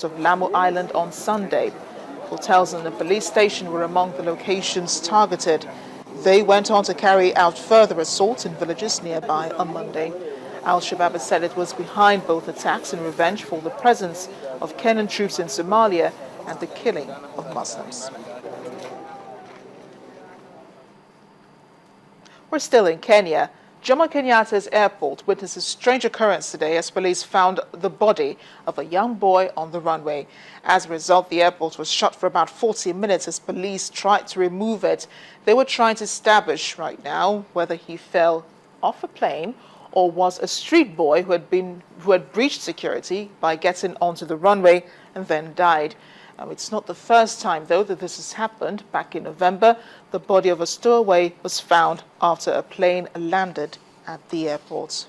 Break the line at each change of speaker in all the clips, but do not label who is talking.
of Lamu Island on Sunday. Hotels and the police station were among the locations targeted. They went on to carry out further assaults in villages nearby on Monday. Al-Shabab said it was behind both attacks in revenge for the presence of Kenyan troops in Somalia and the killing of Muslims. We're still in Kenya. Jomo Kenyatta's airport witnessed a strange occurrence today as police found the body of a young boy on the runway. As a result, the airport was shut for about 40 minutes as police tried to remove it. They were trying to establish right now whether he fell off a plane or was a street boy who had breached security by getting onto the runway and then died. It's not the first time, though, that this has happened. Back in November, the body of a stowaway was found after a plane landed at the airport.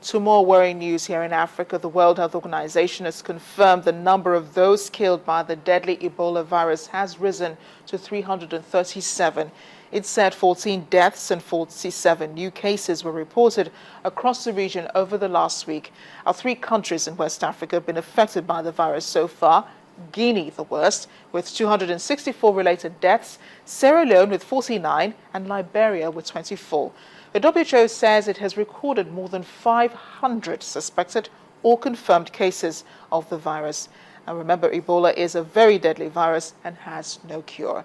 To more worrying news here in Africa, the World Health Organization has confirmed the number of those killed by the deadly Ebola virus has risen to 337. It said 14 deaths and 47 new cases were reported across the region over the last week. Our 3 countries in West Africa have been affected by the virus so far. Guinea the worst, with 264 related deaths, Sierra Leone with 49, and Liberia with 24. The WHO says it has recorded more than 500 suspected or confirmed cases of the virus. And remember, Ebola is a very deadly virus and has no cure.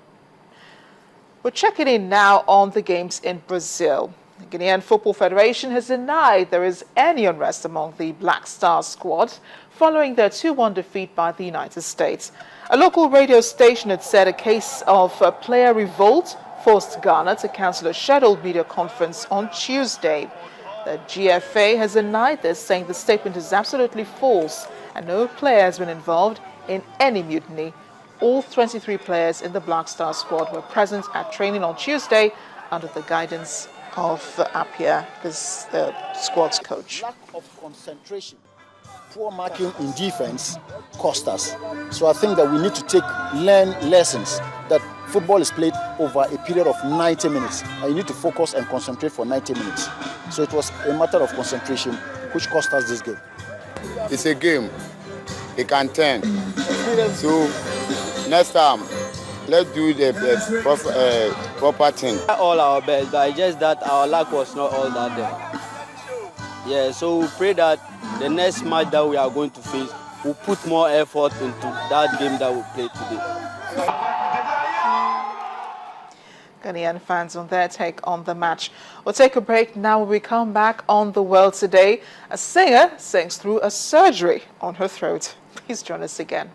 We're checking in now on the games in Brazil. The Guinean Football Federation has denied there is any unrest among the Black Stars squad following their 2-1 defeat by the United States. A local radio station had said a case of player revolt forced Ghana to cancel a scheduled media conference on Tuesday. The GFA has denied this, saying the statement is absolutely false and no player has been involved in any mutiny. All 23 players in the Black Star squad were present at training on Tuesday under the guidance of Apia, the squad's coach.
Lack of concentration, poor marking in defense cost us. So I think that we need to learn lessons that football is played over a period of 90 minutes. And you need to focus and concentrate for 90 minutes. So it was a matter of concentration which cost us this game.
It's a game. It can turn. So next time, let's do the proper thing.
All our best, but just that our luck was not all that there. Yeah, so we pray that the next match that we are going to face, we'll put more effort into that game that we played today.
Ghanaian fans on their take on the match. We'll take a break now. When we come back on The World Today, a singer sings through a surgery on her throat. Please join us again.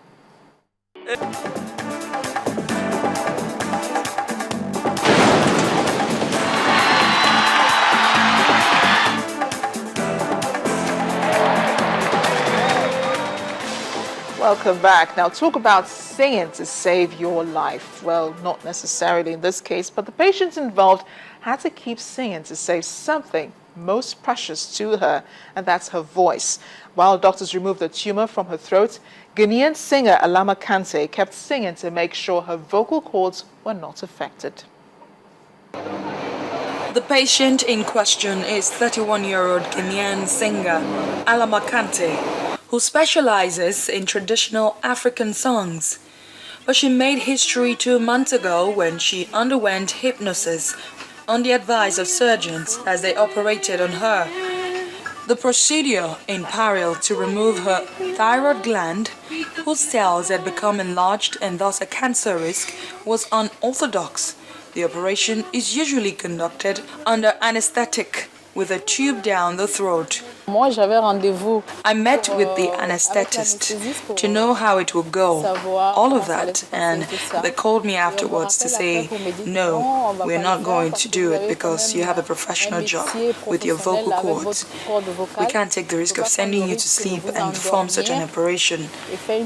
Welcome back. Now, talk about singing to save your life. Well, not necessarily in this case, but the patients involved had to keep singing to save something most precious to her, and that's her voice. While doctors removed the tumor from her throat, Ghanaian singer Alama Kante kept singing to make sure her vocal cords were not affected.
The patient in question is 31-year-old Kenyan singer Alama Kante, who specializes in traditional African songs. But she made history 2 months ago when she underwent hypnosis on the advice of surgeons as they operated on her. The procedure in peril to remove her thyroid gland, whose cells had become enlarged and thus a cancer risk, was unorthodox. The operation is usually conducted under anesthetic with a tube down the throat. I met with the anesthetist to know how it would go, all of that, and they called me afterwards to say, no, we're not going to do it because you have a professional job with your vocal cords. We can't take the risk of sending you to sleep and perform such an operation.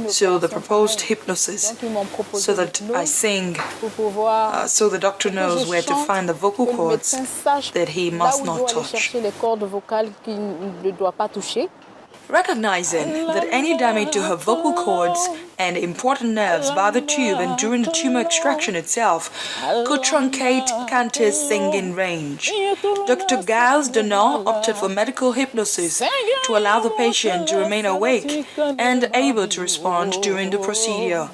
So the proposed hypnosis, so that I sing, so the doctor knows where to find the vocal cords that he must not touch. Recognizing that any damage to her vocal cords and important nerves by the tube and during the tumor extraction itself could truncate Kante's singing range, Dr. Giles Denard opted for medical hypnosis to allow the patient to remain awake and able to respond during the procedure.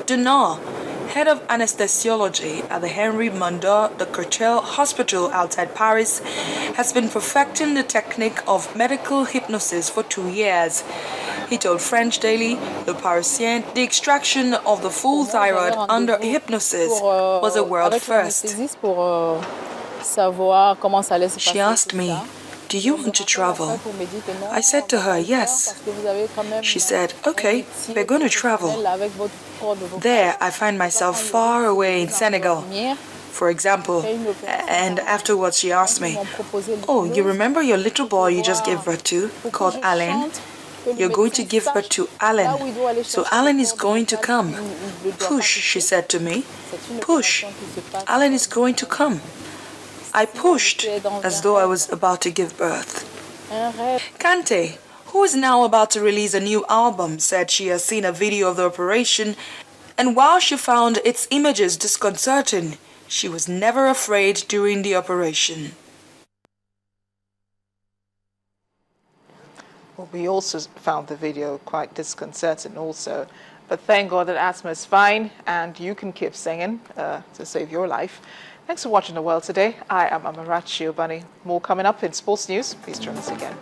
Denard, head of anesthesiology at the Henri Mondor de Courtel Hospital outside Paris, has been perfecting the technique of medical hypnosis for 2 years. He told French daily Le Parisien the extraction of the full thyroid under hypnosis was a world first. She asked me, "Do you want to travel?" I said to her, "Yes." She said, "Okay, we're going to travel." There, I find myself far away in Senegal, for example, and afterwards she asked me, "Oh, you remember your little boy you just gave birth to, called Alain? You're going to give birth to Alain, so Alain is going to come. Push," she said to me. "Push. Alain is going to come." I pushed as though I was about to give birth. Kante, who is now about to release a new album, said she has seen a video of the operation, and while she found its images disconcerting, she was never afraid during the operation.
Well, we also found the video quite disconcerting also, but thank God that Asma is fine and you can keep singing to save your life. Thanks for watching The World Today. I am Amarachi Obani. More coming up in sports news. Please join us again.